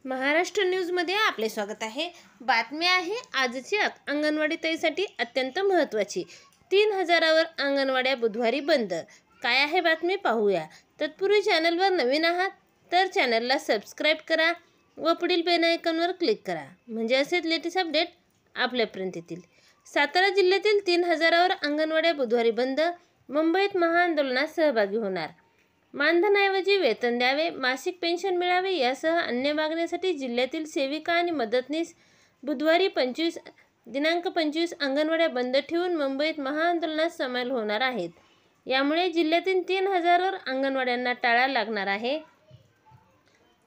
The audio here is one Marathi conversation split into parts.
महाराष्ट्र न्यूजमध्ये आपले स्वागत आहे। बातमी आहे आजची अंगणवाडी ताईसाठी अत्यंत महत्त्वाची। 3000वर अंगणवाड्या बुधवारी बंद। काय आहे बातमी पाहूया। तत्पूर्वी चॅनलवर नवीन आहात तर चॅनलला सबस्क्राइब करा व पुढील बेल आयकॉनवर क्लिक करा, म्हणजे असेच लेटेस्ट अपडेट आपल्यापर्यंत येतील। सातारा जिल्ह्यातील 3000वर अंगणवाड्या बुधवारी बंद। मुंबईत महाआंदोलनात सहभागी होणार। मानधनाऐवजी वेतन द्यावे, मासिक पेन्शन मिळावे यासह अन्य मागण्यासाठी जिल्ह्यातील सेविका आणि मदतनीस बुधवारी दिनांक 25 अंगणवाड्या बंद ठेवून मुंबईत महाआंदोलनात सामील होणार आहेत। यामुळे जिल्ह्यातील 3000वर अंगणवाड्यांना टाळा लागणार आहे।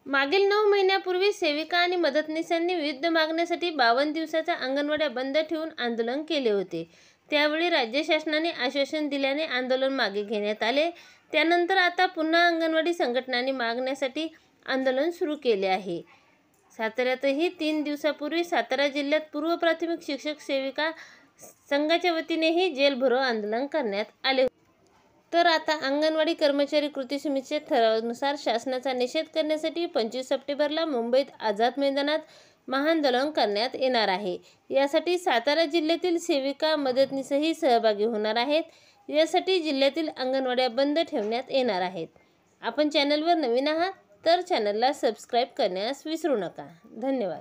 मागील 9 महिन्यापूर्वी सेविका आणि मदतनीसांनी विविध मागण्यासाठी 52 दिवसाच्या अंगणवाड्या बंद ठेवून आंदोलन केले होते। त्यावेळी राज्य शासनाने आश्वासन दिल्याने आंदोलन मागे घेण्यात आले। त्यानंतर आता पुन्हा अंगणवाडी संघटनांनी मागण्यासाठी आंदोलन सुरू केले आहे। साताऱ्यातही 3 दिवसापूर्वी सातारा जिल्ह्यात पूर्व प्राथमिक शिक्षक सेविका संघाच्या वतीनेही जेलभरो आंदोलन करण्यात आले। तर आता अंगणवाडी कर्मचारी कृती समितीच्या ठरावानुसार शासनाचा निषेध करण्यासाठी 25 सप्टेंबरला मुंबईत आझाद मैदानात महाआंदोलन करण्यात येणार आहे। यासाठी सातारा जिल्ह्यातील सेविका मदतनीसही सहभागी होणार आहेत। यासाठी जिल्ह्यातील अंगणवाड्या बंद ठेवण्यात येणार आहेत। आपण चॅनलवर नवीन आहात तर चॅनलला सबस्क्राइब करण्यास विसरू नका। धन्यवाद।